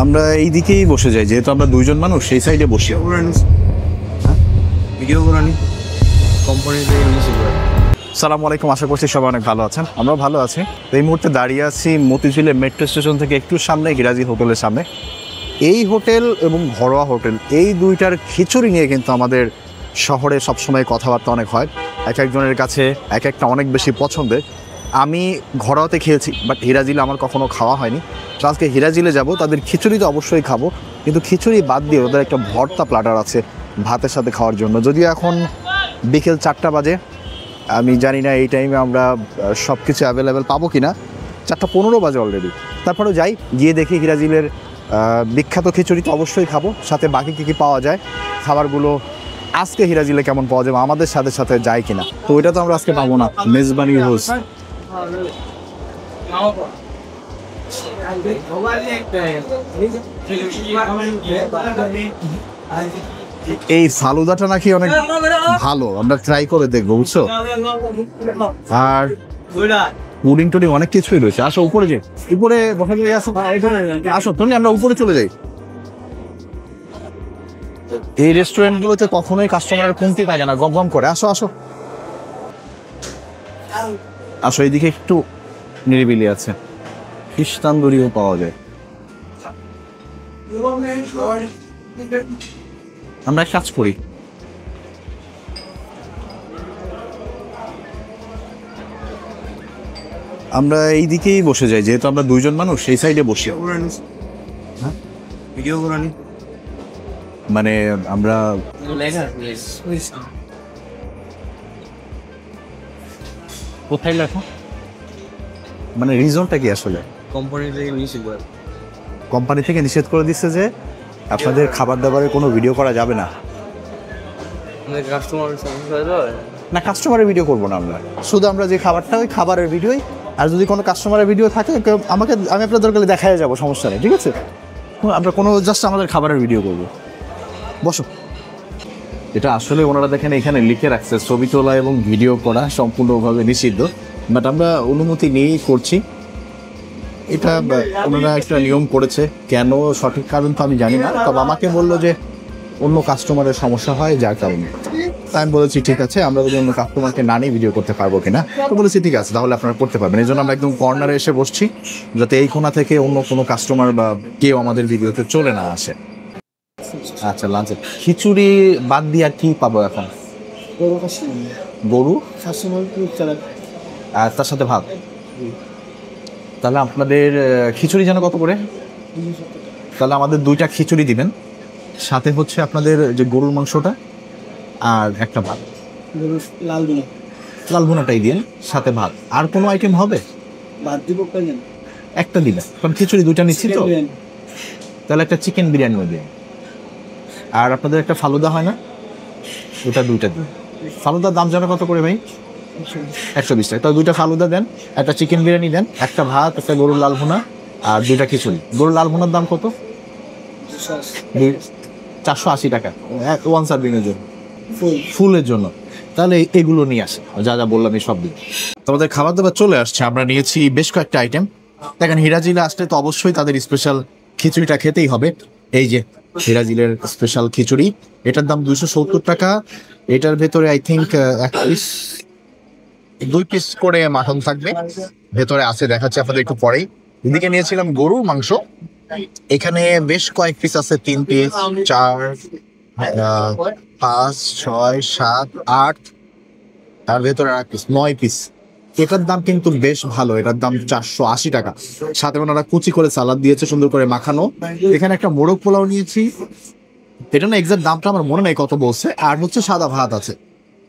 আমরা এই দিকেই বসে যাই, যেহেতু আমরা দুইজন মানুষ, সেই সাইডে বসি। সালামু আলাইকুম, আশা করছি সবাই অনেক ভালো আছেন। আমরাও ভালো আছি। এই মুহূর্তে দাঁড়িয়ে আছি মতিঝিলের মেট্রো স্টেশন থেকে একটু সামনে, হিরাজি হোটেলের সামনে। এই হোটেল এবং ঘরোয়া হোটেল, এই দুইটার খিচুড়ি নিয়ে কিন্তু আমাদের শহরে সবসময় কথাবার্তা অনেক হয়। এক একজনের কাছে এক একটা অনেক বেশি পছন্দের। আমি ঘরোয়াতে খেয়েছি, বাট হিরাজিলে আমার কখনো খাওয়া হয়নি। তো আজকে হিরাজিলে যাব, তাদের খিচুড়ি তো অবশ্যই খাবো, কিন্তু খিচুড়ি বাদ দিয়ে ওদের একটা ভর্তা প্ল্যাটার আছে ভাতের সাথে খাওয়ার জন্য। যদিও এখন বিকেল 4টা বাজে, আমি জানি না এই টাইমে আমরা সব কিছু অ্যাভেলেবেল পাবো কি না। 4টা 15 বাজে অলরেডি। তারপরেও যাই, গিয়ে দেখি হিরাজিলের বিখ্যাত খিচুড়ি তো অবশ্যই খাবো, সাথে বাকি কী কী পাওয়া যায়, খাবারগুলো আজকে হিরাজিলে কেমন পাওয়া যাবে, আমাদের সাথে সাথে যায় কিনা। তো ওইটা তো আমরা আজকে পাবো না। মেজবানি হোস এই ফালুদাটা নাকি অনেক ভালো, আমরা ট্রাই করে দেখবো, বুঝছো। আর পুডিং টুডিং অনেক কিছুই রয়েছে। আসো উপরে যাই, উপরে বসা যাই। আসো তুমি, আমরা উপরে চলে যাই। এই রেস্টুরেন্টগুলোতে কখনোই কাস্টমারের কমতি থাকে না, গম গম করে। আসো আসো আসো, এইদিকে একটু নিরিবিলি আছে, ফিশ তান্দুরিও পাওয়া যায়। আমরা এক কাজ করি, আমরা এই দিকেই বসে যাই, যেহেতু আমরা দুইজন মানুষ, সেই সাইডে বসি। মানে আমরা কোথায় লেখা, মানে রিজনটা কি আসলে? কোম্পানি থেকে নিষেধ করে দিচ্ছে যে আপনাদের খাবার দাবারের কোনো ভিডিও করা যাবে না। না, কাস্টমারের ভিডিও করবো না আমরা, শুধু আমরা যে খাবারটা, ওই খাবারের ভিডিওই। আর যদি কোনো কাস্টমারের ভিডিও থাকে আমি আপনার দরকার দেখাই যাবো, সমস্যা নেই, ঠিক আছে। আমরা কোনো জাস্ট আমাদের খাবারের ভিডিও করবো। বসো। এটা আসলে ওনারা দেখেন এখানে লিখে রাখছে ছবি তোলা এবং ভিডিও করা সম্পূর্ণভাবে নিষিদ্ধ, বাট আমরা অনুমতি নিয়েই করছি। এটা ওনারা একটা নিয়ম করেছে, কেন সঠিক কারণ তো আমি জানি না। তবে আমাকে বললো যে অন্য কাস্টমারের সমস্যা হয়, যার কারণে। তাই আমি বলেছি ঠিক আছে, আমরা যদি অন্য কাস্টমারকে না নিয়ে ভিডিও করতে পারবো কিনা। তো বলেছি ঠিক আছে, তাহলে আপনারা করতে পারবেন। এই জন্য আমরা একদম কর্নারে এসে বসছি, যাতে এই কোণা থেকে অন্য কোনো কাস্টমার বা কেউ আমাদের ভিডিওতে চলে না আসে। আচ্ছা, লাঞ্চে খিচুড়ি বাদ দিয়ে আর কি পাবো এখন? গরু আর তার সাথে ভাত। তাহলে আপনাদের খিচুড়ি যেন কত করে? তাহলে আমাদের 2টা খিচুড়ি দিবেন, সাথে হচ্ছে আপনাদের যে গরুর মাংসটা আর একটা ভাত। লাল ভুনাটাই দিন, সাথে ভাত। আর কোনো আইটেম হবে? একটা দিবেন, কারণ খিচুড়ি 2টা নিচ্ছি তো। তাহলে একটা চিকেন বিরিয়ানিও দিন। আর আপনাদের একটা ফালুদা হয় না, ওটা 2টা দিন। ফালুদার দাম যেন কত করে ভাই? 120 টাকা। তাহলে 2টা ফালুদা দেন, একটা চিকেন বিরিয়ানি দেন, একটা ভাত, একটা গরুর লাল ভুনা আর 2টা খিচুড়ি। গরুর লাল ভুনার দাম কত? 480 টাকা 1 সার্ভিংয়ের জন্য, ফুলের জন্য। তাহলে এগুলো নিয়ে আসে, যা যা বললাম এই সব দিন। তোমাদের খাবার দাবার চলে আসছে, আমরা নিয়েছি বেশ কয়েকটা আইটেম। দেখেন, হিরাজিলে আসলে তো অবশ্যই তাদের স্পেশাল খিচুড়িটা খেতেই হবে। এই যে হিরাজিলের স্পেশাল খিচুড়ি, এটার দাম 270 টাকা। এটার ভেতরে আই থিঙ্ক 2 পিস করে মাটন থাকবে, ভেতরে আছে, দেখাচ্ছি আপনাদের একটু পরেই। এদিকে নিয়েছিলাম গরুর মাংস, এখানে বেশ কয়েক পিস আছে, 3 পিস, 4, 5, 6, 7, 8, তার ভেতরে 1 পিস, 9 পিস। এটার দাম কিন্তু বেশ ভালো, এটার দাম 480 টাকা। সাথে ওনারা কুচি করে সালাদ দিয়েছে, সুন্দর করে মাখানো। এখানে একটা মোরগ পোলাও নিয়েছি, এটা না এক্সাক্ট দামটা আমার মনে নেই কত বলছে। আর হচ্ছে সাদা ভাত আছে।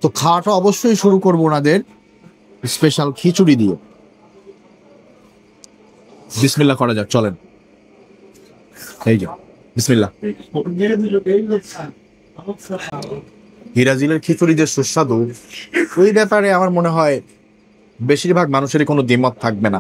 তো খাওয়াটা অবশ্যই শুরু করবো ওনাদের স্পেশাল খিচুড়ি দিয়ে। বিসমিল্লাহ করা যাক, চলেন। এই যে বিসমিল্লাহ। হিরাজিলের খিচুড়ি যে সুস্বাদু, ওই ব্যাপারে আমার মনে হয় বেশিরভাগ মানুষেরই কোনো দ্বিমত থাকবে না।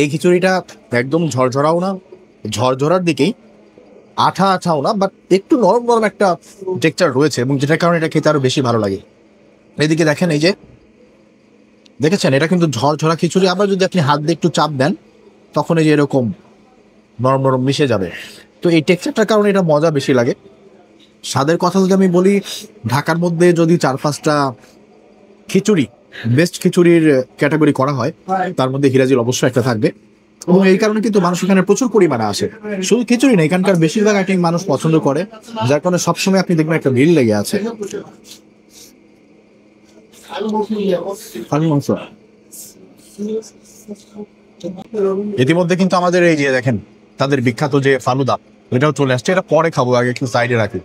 এই খিচুড়িটা একদম ঝরঝরাও না, ঝরঝরার দিকেই, আঠা আঠাও না, বাট একটু নরম নরম একটা টেক্সচার রয়েছে, এবং যেটার কারণে এটা খেতে আরো বেশি ভালো লাগে। এইদিকে দেখেন, এই যে দেখেছেন, এটা কিন্তু ঝরঝরা খিচুড়ি। আবার যদি আপনি হাত দিয়ে একটু চাপ দেন, তখন এই যে এরকম নরম নরম মিশে যাবে। তো এই টেক্সচারটার কারণে এটা মজা বেশি লাগে। স্বাদের কথা যদি আমি বলি, ঢাকার মধ্যে যদি 4-5টা খিচুড়ি, বেস্ট খিচুড়ির ক্যাটাগরি করা হয়, তার মধ্যে হিরাজির অবশ্যই একটা থাকবে। এবং এই কারণে কিন্তু মানুষ এখানে প্রচুর পরিমাণে আসে। শুধু খিচুড়ি না, এখানকার বেশিরভাগ আইটেম মানুষ পছন্দ করে, যার কারণে সবসময় আপনি দেখবেন একটা ভিড় লেগে আছে। ইতিমধ্যে কিন্তু আমাদের এই যে দেখেন তাদের বিখ্যাত যে ফালুদা, এটাও চলে আসছে। এটা পরে খাবো, আগে একটু সাইডে রাখি।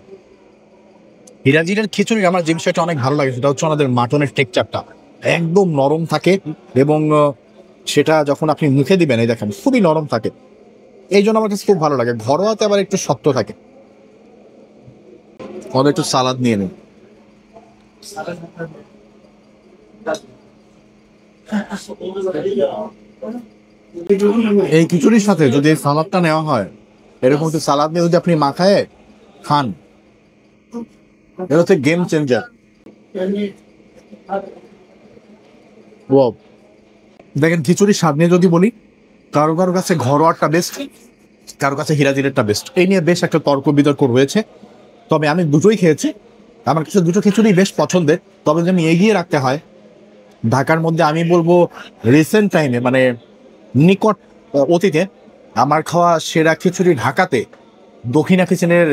হিরাজির খিচুড়ি আমার যে বিষয়টা অনেক ভালো লাগে সেটা হচ্ছে আমাদের মাটনের টেক্সচারটা একদম নরম থাকে, এবং সেটা যখন আপনি মুখে দিবেন এই দেখেন খুবই নরম থাকে। এই জন্য আমার কাছে খুব ভালো লাগে। ঘরোয়াতে আবার একটু শক্ত থাকে। আমাদের একটু সালাদ নিয়ে নিন। এই খিচুড়ির সাথে যদি এই সালাদটা নেওয়া হয়, এরকম একটু সালাদ নিয়ে যদি আপনি মাখায় খান, এটা হচ্ছে গেম চেঞ্জার। ওয়াও, দেখেন খিচুড়ির স্বাদ নিয়ে যদি বলি, কারো কারো কাছে ঘরোয়াটা বেস্ট, কারো কাছে হিরাজিরেরটা বেস্ট। এই নিয়ে বেশ একটা তর্ক বিতর্ক রয়েছে। তবে আমি দুটোই খেয়েছি, আমার কাছে দুটো খিচুড়ি বেশ পছন্দের। তবে যদি এগিয়ে রাখতে হয়, ঢাকার মধ্যে আমি বলবো রিসেন্ট টাইমে মানে নিকট অতীতে আমার খাওয়া সেরা খিচুড়ি ঢাকাতে দক্ষিণা কিচেনের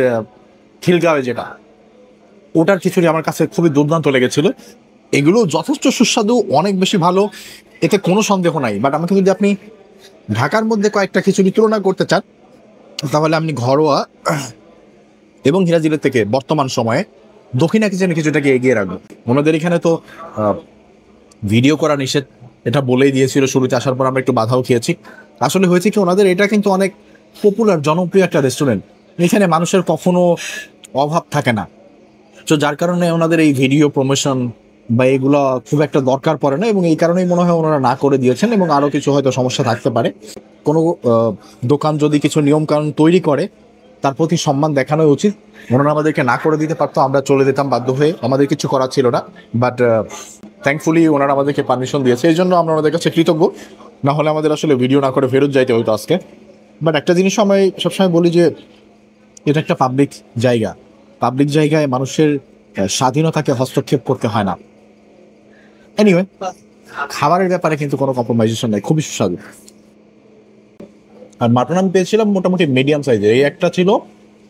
খিলগাঁওয়ে যেটা, ওটার খিচুড়ি আমার কাছে খুবই দুর্দান্ত লেগেছিল। এগুলো যথেষ্ট সুস্বাদু, অনেক বেশি ভালো, এতে কোনো সন্দেহ নাই। বাট আমাকে যদি আপনি ঢাকার মধ্যে কয়েকটা খিচুড়ি তুলনা করতে চান, তাহলে আপনি ঘরোয়া এবং হিরাজিরের থেকে বর্তমান সময়ে দক্ষিণা কিচেনের কিছুটাকে এগিয়ে রাখবো। ওনাদের এখানে তো ভিডিও করা নিষেধ, এটা বলেই দিয়েছিল শুরুতে। আসার পর আমরা একটু বাধাও খেয়েছি। আসলে হয়েছে কি, ওনাদের এটা কিন্তু অনেক পপুলার জনপ্রিয় একটা রেস্টুরেন্ট, এখানে মানুষের কখনো অভাব থাকে না। তো যার কারণে ওনাদের এই ভিডিও প্রমোশন বা এগুলো খুব একটা দরকার পড়ে না, এবং এই কারণেই মনে হয় ওনারা না করে দিয়েছেন। এবং আরও কিছু হয়তো সমস্যা থাকতে পারে। কোনো দোকান যদি কিছু নিয়মকানুন তৈরি করে, তার প্রতি সম্মান দেখানো উচিত। ওনারা আমাদেরকে না করে দিতে পারতো, আমরা চলে যেতাম বাধ্য হয়ে, আমাদের কিছু করার ছিল না। বাট থ্যাঙ্কফুলি ওনারা আমাদেরকে পারমিশন দিয়েছে, এই জন্য আমরা ওনাদের কাছে কৃতজ্ঞ। না হলে আমাদের আসলে ভিডিও না করে ফেরত যাইতে হতো আজকে। বাট একটা জিনিস আমি সবসময় বলি যে এটা একটা পাবলিক জায়গা, পাবলিক জায়গায় মানুষের স্বাধীনতাকে হস্তক্ষেপ করতে হয় না। এনিওয়ে, খাবারের ব্যাপারে কিন্তু কোনো কম্প্রোমাইজেশন নাই, খুবই সুস্বাদু। আর মাটন আমি পেয়েছিলাম মোটামুটি মিডিয়াম সাইজের, এই একটা ছিল,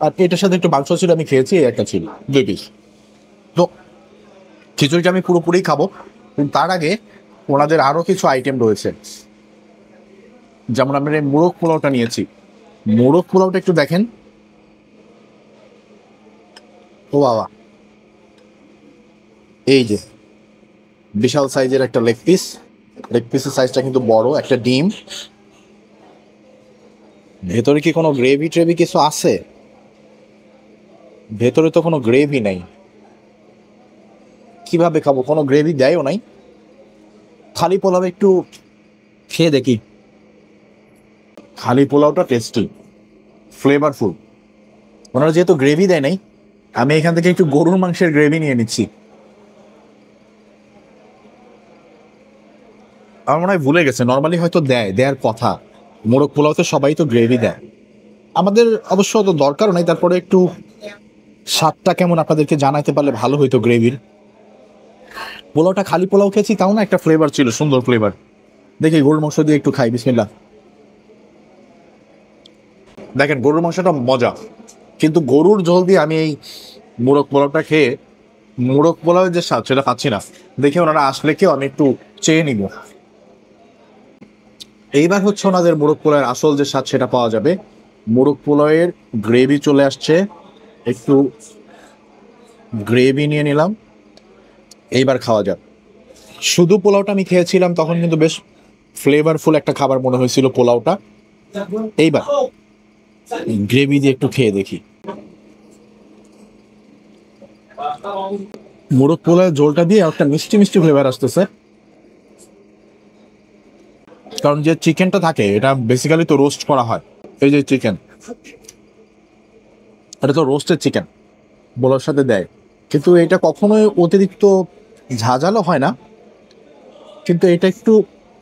আর এটার সাথে একটু মাংস ছিল, আমি খেয়েছি, এই একটা ছিল 2 পিস। তো খিচুড়িটা আমি পুরোপুরি খাবো, কিন্তু তার আগে ওনাদের আরও কিছু আইটেম রয়েছে। যেমন আমরা এই মোরগ পোলাওটা নিয়েছি, মোরগ পোলাওটা একটু দেখেন। ও বাবা, এই যে বিশাল সাইজের একটা লেগ পিস, লেগ পিসের সাইজটা কিন্তু বড়। একটা ডিম, ভেতরে কি কোনো গ্রেভি ট্রেভি কিছু আছে? ভেতরে তো কোনো গ্রেভি নাই, কিভাবে খাবো? কোনো গ্রেভি দেয়ও নাই। খালি পোলাও একটু খেয়ে দেখি। খালি পোলাওটা টেস্টি, ফ্লেভারফুল। ওনারা যেহেতু গ্রেভি দেয় নাই, আমি এখান থেকে একটু গরুর মাংসের গ্রেভি নিয়ে নিচ্ছি। আমার মনে হয় ভুলে গেছে, নর্মালি হয়তো দেয়ার কথা। মোরগ পোলাওতে সবাই তো গ্রেভি দেয়, আমাদের অবশ্য তো দরকারও নাই। তারপরে একটু স্বাদটা কেমন আপনাদেরকে জানাইতে পারলে ভালো হইতো গ্রেভির। পোলাওটা খালি পোলাও খেয়েছি, তাও না একটা ফ্লেভার ছিল, সুন্দর ফ্লেভার। দেখি গরুর মাংস দিয়ে একটু খাই, বিসমিল্লাহ। দেখেন গরুর মাংসটা মজা, কিন্তু গরুর ঝোল দিয়ে আমি এই মোরগ পোলাওটা খেয়ে মোরগ পোলাওয়ের যে স্বাদ সেটা পাচ্ছি না। দেখে ওনারা আসলে কেউ আমি একটু চেয়ে নিব। এইবার হচ্ছে ওনাদের মোরগ পোলাওয়ের আসল যে স্বাদ সেটা পাওয়া যাবে। মোরগ পোলাওয়ের গ্রেভি চলে আসছে, একটু গ্রেভি নিয়ে নিলাম, এইবার খাওয়া যাক। শুধু পোলাওটা আমি খেয়েছিলাম তখন কিন্তু বেশ ফ্লেভারফুল একটা খাবার মনে হয়েছিল পোলাওটা। এইবার গ্রেভি দিয়ে একটু খেয়ে দেখি। মোরগ পোলাওয়ের ঝোলটা দিয়ে একটা মিষ্টি মিষ্টি ফ্লেভার আসতেছে, কারণ যে চিকেনটা থাকে এটা বেসিক্যালি তো রোস্ট করা হয়। এই যে চিকেন, এটা তো রোস্টেড চিকেন পোলাওর সাথে দেয়, কিন্তু এটা কখনোই অতিরিক্ত ঝাঁঝালো হয় না, কিন্তু এটা একটু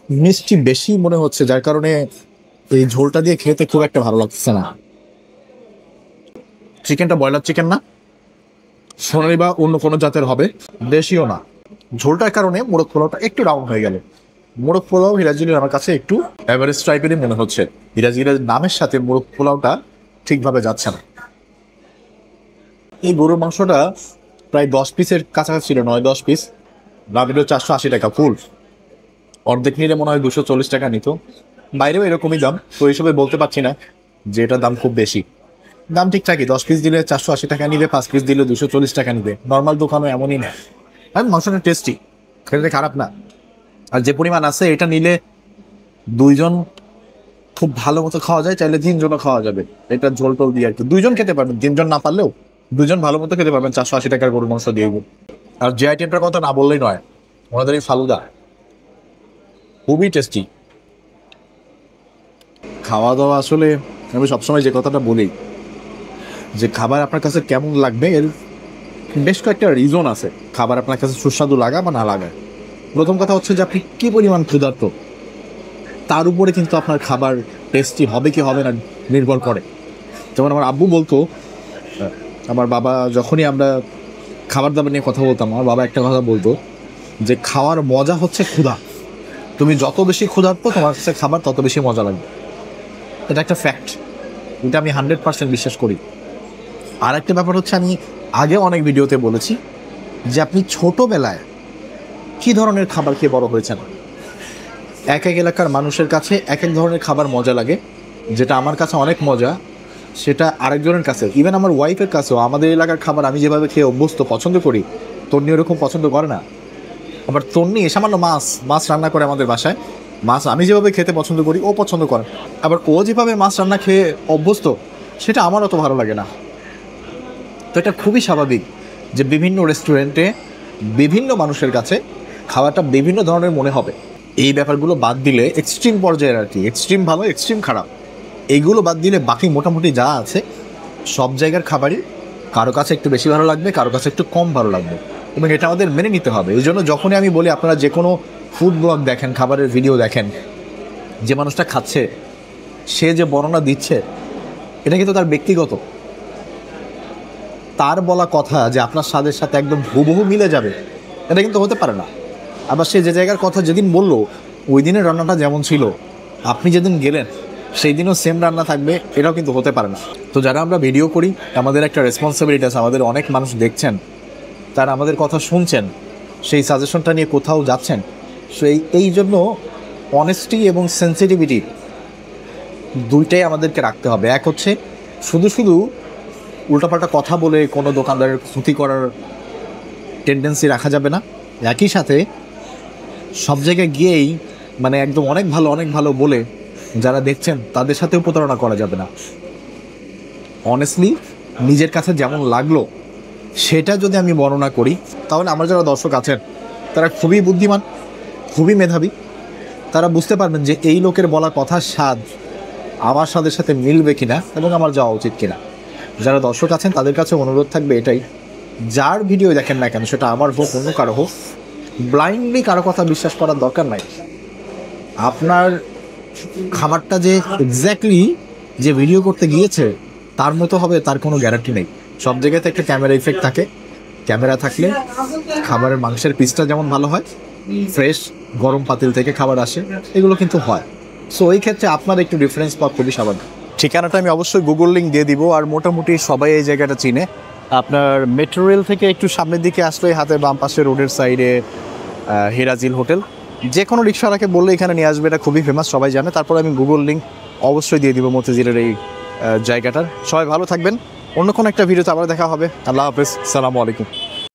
মিষ্টি বেশি মনে হচ্ছে, যার কারণে এই ঝোলটা দিয়ে খেতে খুব একটা ভালো লাগছে না। চিকেনটা ব্রয়লার চিকেন না, সোনালি বা অন্য কোনো জাতের হবে, দেশীয় না। ঝোলটার কারণে মোরগ পোলাওটা একটু ডাউন হয়ে গেল। মোরগ পোলাও হিরাজিলের আমার কাছে একটু এভারেজ টাইপেরই মনে হচ্ছে। হিরাজিলের নামের সাথে মোরগ পোলাওটা ঠিকভাবে যাচ্ছে না। এই গরুর মাংসটা প্রায় 10 পিসের কাছাকাছি ছিল, 9-10 পিস। দাম নিল 480 টাকা ফুল। অর্ধেক নিলে মনে হয় 240 টাকা নিত। বাইরেও এরকমই দাম, তো এইসবে বলতে পারছি না যে এটার দাম খুব বেশি। দাম ঠিকঠাকই, 10 পিস দিলে 480 টাকা নিবে, 5 পিস দিলে 240 টাকা নিবে। নর্মাল দোকানও এমনই নেয়। আর মাংসটা টেস্টি, খেতে খারাপ না। আর যে পরিমাণ আছে এটা নিলে 2 জন খুব ভালো মতো খাওয়া যায়, চাইলে 3 জনও খাওয়া যাবে। এটা ঝোল টোল দিয়ে আর কি 2 জন খেতে পারবেন, 3 জন না পারলেও 2 জন ভালো মতো খেতে পারবেন 480 টাকার গরুর মাংস দিয়ে। আর যে আইটেমটার কথা না বললেই নয়, ওনাদের এই ফালুদা খুবই টেস্টি। খাওয়া দাওয়া আসলে আমি সবসময় যে কথাটা বলি যে খাবার আপনার কাছে কেমন লাগবে এর বেশ কয়েকটা রিজন আছে খাবার আপনার কাছে সুস্বাদু লাগা বা না লাগা। প্রথম কথা হচ্ছে যে আপনি কী পরিমাণ ক্ষুধার্ত, তার উপরে কিন্তু আপনার খাবার টেস্টি হবে কি হবে না নির্ভর করে। যেমন আমার আব্বু বলতো, আমার বাবা যখনই আমরা খাবার দাবার নিয়ে কথা বলতাম, আমার বাবা একটা কথা বলতো যে খাওয়ার মজা হচ্ছে ক্ষুধা। তুমি যত বেশি ক্ষুধার্ত তোমার কাছে খাবার তত বেশি মজা লাগবে। এটা একটা ফ্যাক্ট, এটা আমি 100% বিশ্বাস করি। আর একটা ব্যাপার হচ্ছে, আমি আগে অনেক ভিডিওতে বলেছি যে আপনি ছোটোবেলায় কী ধরনের খাবার খেয়ে বড় হয়েছেন। এক এক এলাকার মানুষের কাছে এক এক ধরনের খাবার মজা লাগে। যেটা আমার কাছে অনেক মজা, সেটা আরেকজনের কাছে, ইভেন আমার ওয়াইফের কাছেও। আমাদের এলাকার খাবার আমি যেভাবে খেয়ে অভ্যস্ত, পছন্দ করি, তন্নি ওরকম পছন্দ করে না। আবার তন্নি সামান্য মাছ রান্না করে আমাদের বাসায়, মাছ আমি যেভাবে খেতে পছন্দ করি ও পছন্দ করে। আবার ও যেভাবে মাছ রান্না খেয়ে অভ্যস্ত সেটা আমার অত ভালো লাগে না। তো এটা খুবই স্বাভাবিক যে বিভিন্ন রেস্টুরেন্টে বিভিন্ন মানুষের কাছে খাবারটা বিভিন্ন ধরনের মনে হবে। এই ব্যাপারগুলো বাদ দিলে এক্সট্রিম পর্যায়ের আর কি, এক্সট্রিম ভালো এক্সট্রিম খারাপ, এইগুলো বাদ দিলে বাকি মোটামুটি যা আছে সব জায়গার খাবারই কারো কাছে একটু বেশি ভালো লাগবে, কারো কাছে একটু কম ভালো লাগবে, এবং এটা আমাদের মেনে নিতে হবে। এই জন্য যখনই আমি বলি আপনারা যে কোনো ফুড ব্লগ দেখেন, খাবারের ভিডিও দেখেন, যে মানুষটা খাচ্ছে সে যে বর্ণনা দিচ্ছে এটা কিন্তু তার ব্যক্তিগত, তার বলা কথা যে আপনার স্বাদের সাথে একদম হুবহু মিলে যাবে এটা কিন্তু হতে পারে না। আবার সে যে জায়গার কথা যেদিন বললো ওই দিনের রান্নাটা যেমন ছিল আপনি যেদিন গেলেন সেই দিনও সেম রান্না থাকবে, এটাও কিন্তু হতে পারে না। তো যারা আমরা ভিডিও করি আমাদের একটা রেসপন্সিবিলিটি আছে, আমাদের অনেক মানুষ দেখছেন, তারা আমাদের কথা শুনছেন, সেই সাজেশনটা নিয়ে কোথাও যাচ্ছেন। সো এই জন্য অনেস্টি এবং সেন্সিটিভিটি দুইটাই আমাদেরকে রাখতে হবে। এক হচ্ছে শুধু উল্টাপাল্টা কথা বলে কোনো দোকানদারের ক্ষতি করার টেন্ডেন্সি রাখা যাবে না। একই সাথে সব জায়গায় গিয়েই মানে একদম অনেক ভালো বলে যারা দেখছেন তাদের সাথেও প্রতারণা করা যাবে না। অনেস্টলি নিজের কাছে যেমন লাগলো সেটা যদি আমি বর্ণনা করি তাহলে আমার যারা দর্শক আছেন তারা খুবই বুদ্ধিমান, খুবই মেধাবী, তারা বুঝতে পারবেন যে এই লোকের বলা কথার স্বাদ আমার স্বাদের সাথে মিলবে কিনা এবং আমার যাওয়া উচিত কিনা। যারা দর্শক আছেন তাদের কাছে অনুরোধ থাকবে এটাই, যার ভিডিও দেখেন না কেন সেটা আমার হোক অন্য কারো হোক, ব্লাইন্ডলি কারো কথা বিশ্বাস করার দরকার নাই। আপনার খাবারটা যে এক্স্যাক্টলি যে ভিডিও করতে গিয়েছে তার মতো হবে তার কোনো গ্যারান্টি নেই। সব জায়গাতে একটা ক্যামেরা ইফেক্ট থাকে, ক্যামেরা থাকলে খাবারের মাংসের পিসটা যেমন ভালো হয়, ফ্রেশ গরম পাতিল থেকে খাবার আসে, এগুলো কিন্তু হয়। সো এই ক্ষেত্রে আপনার একটু ডিফারেন্স পাওয়া খুবই স্বাভাবিক। ঠিকানাটা আমি অবশ্যই গুগল লিঙ্ক দিয়ে দিব। আর মোটামুটি সবাই এই জায়গাটা চিনে। আপনার মেট্রো রেল থেকে একটু সামনের দিকে আসলে হাতে বাম পাশে রোডের সাইডে হিরাজিল হোটেল, যে কোনো রিক্সাওয়ালাকে বললে এখানে নিয়ে আসবে, এটা খুবই ফেমাস, সবাই জানে। তারপর আমি গুগল লিঙ্ক অবশ্যই দিয়ে দিব মতিঝিলের এই জায়গাটার। সবাই ভালো থাকবেন, অন্য কোনো একটা ভিডিওতে আবার দেখা হবে। আল্লাহ হাফেজ, সালামু আলাইকুম।